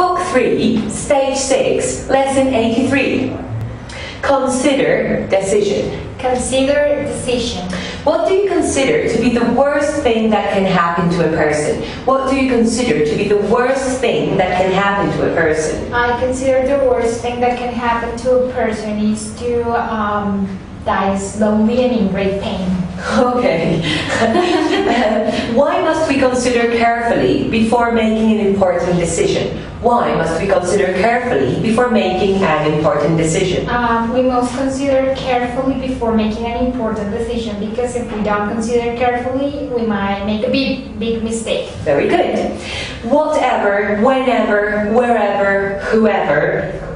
Book 3, Stage 6, Lesson 83. Consider decision. Consider decision. What do you consider to be the worst thing that can happen to a person? What do you consider to be the worst thing that can happen to a person? I consider the worst thing that can happen to a person is to die slowly and in great pain. Okay. Why must we consider carefully before making an important decision? Why must we consider carefully before making an important decision? We must consider carefully before making an important decision, because if we don't consider carefully, we might make a big mistake. Very good. Whatever, whenever, wherever, whoever.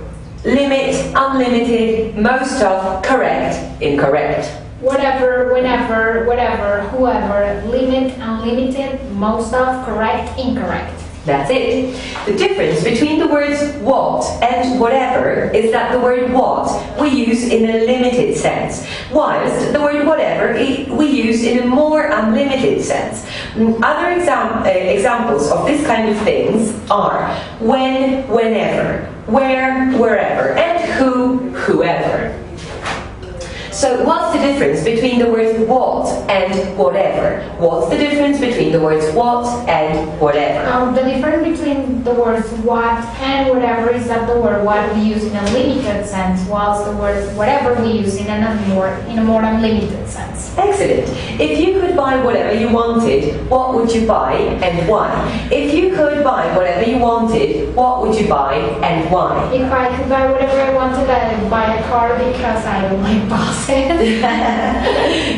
Limit, unlimited, most of, correct, incorrect. Whatever, whenever, whatever, whoever. Limit, unlimited, most of, correct, incorrect. That's it. The difference between the words what and whatever is that the word what we use in a limited sense, whilst the word whatever we use in a more unlimited sense. Other examples of this kind of things are when, whenever, where, wherever, and who, whoever. So what's the difference between the words what and whatever? What's the difference between the words what and whatever? The difference between the words what and whatever is that the word what we use in a limited sense, whilst the word whatever we use in a more unlimited sense. Excellent. If you could buy whatever you wanted, what would you buy and why? If you could buy whatever you wanted, what would you buy and why? If I could buy whatever I wanted, I would buy a car because I don't like buses.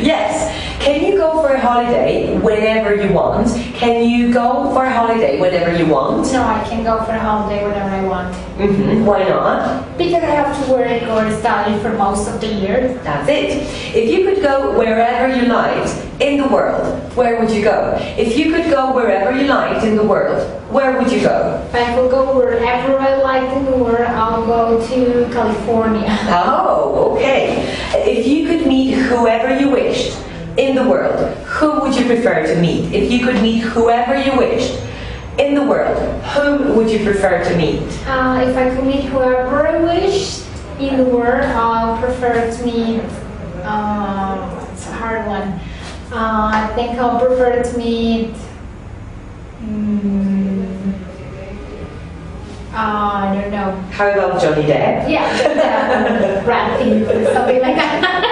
Yes. Can you go for a holiday whenever you want? Can you go for a holiday whenever you want? No, I can go for a holiday whenever I want. Why not? Because I have to work or study for most of the year. That's it. If you could go wherever you liked in the world, where would you go? If you could go wherever you liked in the world, where would you go? If I could go wherever I liked in the world, I'll go to California. Oh, okay. If you could meet whoever you wished in the world, who would you prefer to meet? If you could meet whoever you wished in the world, whom would you prefer to meet? If I could meet whoever I wished in the world, I'll prefer to meet, it's a hard one. I think I'll prefer to meet, I don't know. How about Johnny Depp? Yeah, Brad Pitt, something like that.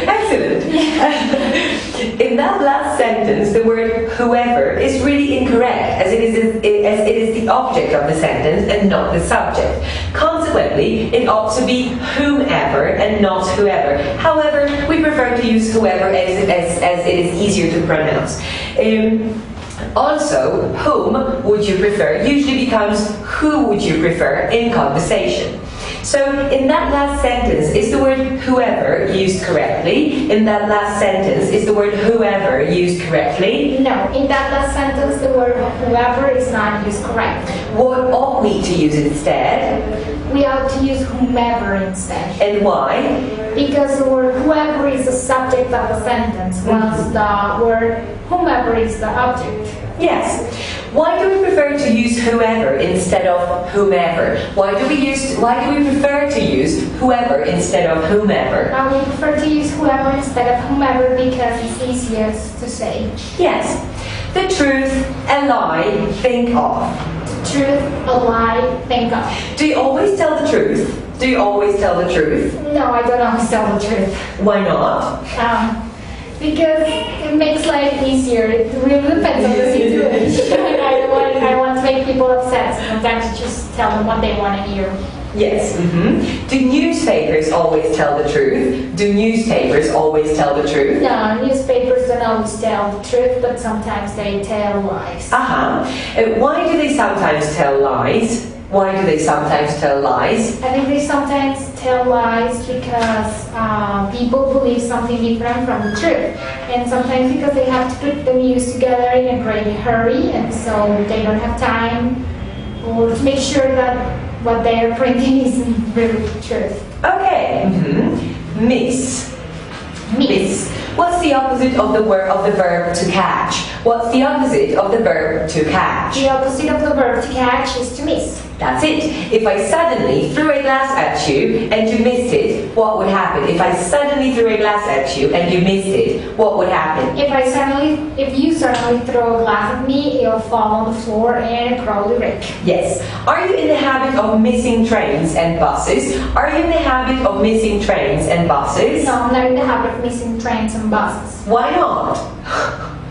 Excellent. Yeah. In that last sentence, the word whoever is really incorrect, as it is the object of the sentence and not the subject. Consequently, it ought to be whomever and not whoever. However, we prefer to use whoever as it is easier to pronounce. Also, whom would you prefer usually becomes who would you prefer in conversation. So, in that last sentence, is the word whoever used correctly? In that last sentence, is the word whoever used correctly? No, in that last sentence, the word whoever is not used correctly. What ought we to use instead? We ought to use whomever instead. And why? Because the word whoever is the subject of the sentence, whilst the word whomever is the object. Yes. Why do we prefer to use whoever instead of whomever? Why do we prefer to use whoever instead of whomever? We prefer to use whoever instead of whomever because it's easiest to say. Yes. The truth, a lie, think of. The truth, a lie, think of. Do you always tell the truth? Do you always tell the truth? No, I don't always tell the truth. Why not? Because it makes life easier. It really depends on the situation. I want to make people upset, so sometimes I just tell them what they want to hear. Yes. Do newspapers always tell the truth? Do newspapers always tell the truth? No, newspapers don't always tell the truth, but sometimes they tell lies. Why do they sometimes tell lies? Why do they sometimes tell lies? I think they sometimes tell lies because people believe something different from the truth. And sometimes because they have to put the news together in a great hurry, and so they don't have time or to make sure that what they are printing is really the truth. Okay. Miss. Miss. What's the opposite of the verb to catch? What's the opposite of the verb to catch? The opposite of the verb to catch is to miss. That's it. If I suddenly threw a glass at you and you missed it, what would happen? If I suddenly threw a glass at you and you missed it, what would happen? If you suddenly throw a glass at me, it'll fall on the floor and probably break. Yes. Are you in the habit of missing trains and buses? Are you in the habit of missing trains and buses? No, I'm not in the habit of missing trains and buses. Why not?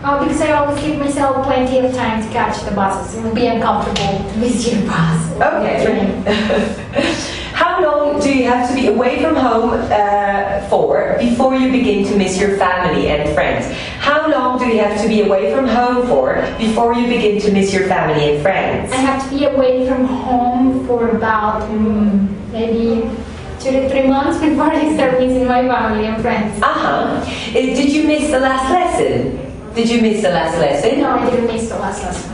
Because I always give myself plenty of time to catch the buses. It would be uncomfortable to miss your bus or train. How long do you have to be away from home for before you begin to miss your family and friends? How long do you have to be away from home for before you begin to miss your family and friends? I have to be away from home for about maybe 2 to 3 months before I start missing my family and friends. Did you miss the last lesson? Did you miss the last lesson? No, I didn't miss the last lesson.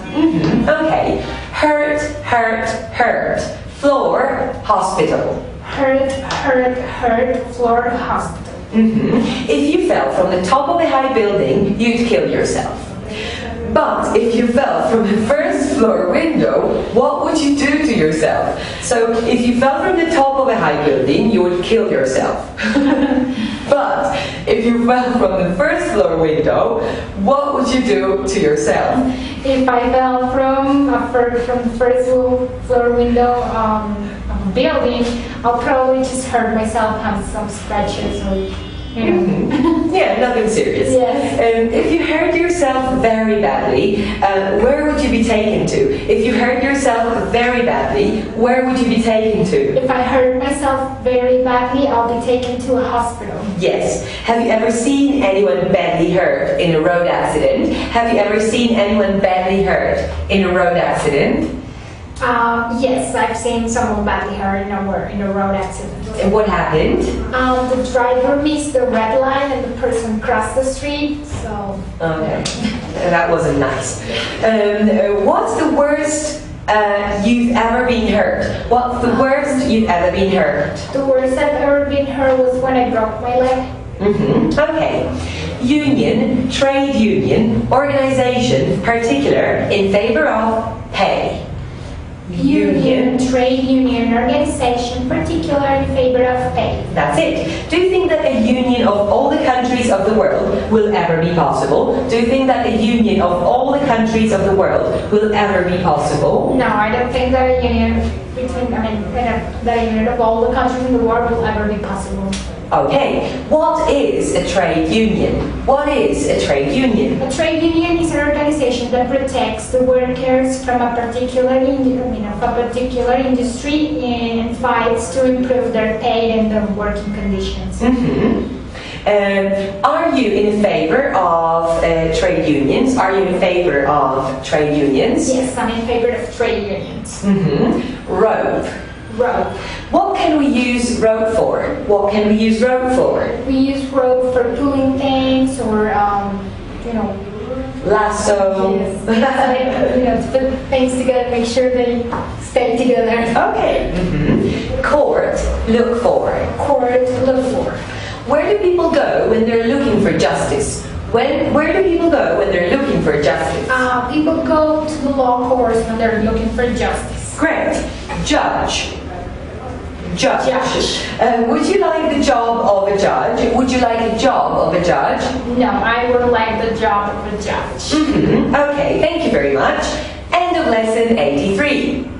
Okay. Hurt, hurt, hurt. Floor, hospital. Hurt, hurt, hurt. Floor, hospital. If you fell from the top of a high building, you'd kill yourself. But if you fell from the first floor window, what would you do to yourself? So if you fell from the top of a high building, you would kill yourself. But if you fell from the first floor window, what would you do to yourself? If I fell from the first floor window of a building, I'll probably just hurt myself, have some scratches or Yeah, nothing serious. Yes. If you hurt yourself very badly, where would you be taken to? If you hurt yourself very badly, where would you be taken to? If I hurt myself very badly, I'll be taken to a hospital. Yes. Have you ever seen anyone badly hurt in a road accident? Have you ever seen anyone badly hurt in a road accident? Yes, I've seen someone badly hurt in a road accident. And what happened? The driver missed the red line and the person crossed the street, so... Okay, that wasn't nice. What's the worst you've ever been hurt? What's the worst you've ever been hurt? The worst I've ever been hurt was when I broke my leg. Okay. Union, trade union, organization, particular, in favor of, pay. Union, trade union, organization, particular in favor of pay. That's it. Do you think that a union of all the countries of the world will ever be possible? Do you think that a union of all the countries of the world will ever be possible? No, I don't think that a union that a union of all the countries in the world will ever be possible. Okay, what is a trade union? What is a trade union? A trade union is an organization that protects the workers from a particular industry and fights to improve their pay and their working conditions. Are you in favor of trade unions? Are you in favor of trade unions? Yes, I'm in favor of trade unions. Rope. Rope. What can we use rope for? What can we use rope for? We use rope for pulling things or, lasso. Yes. To put things together, make sure they stay together. Okay. Court, look for. Court, look for. Where do people go when they're looking for justice? Where do people go when they're looking for justice? People go to the law courts when they're looking for justice. Great. Judge. Judge. Would you like the job of a judge? Would you like the job of a judge? No, I would like the job of a judge. Okay, thank you very much. End of lesson 83.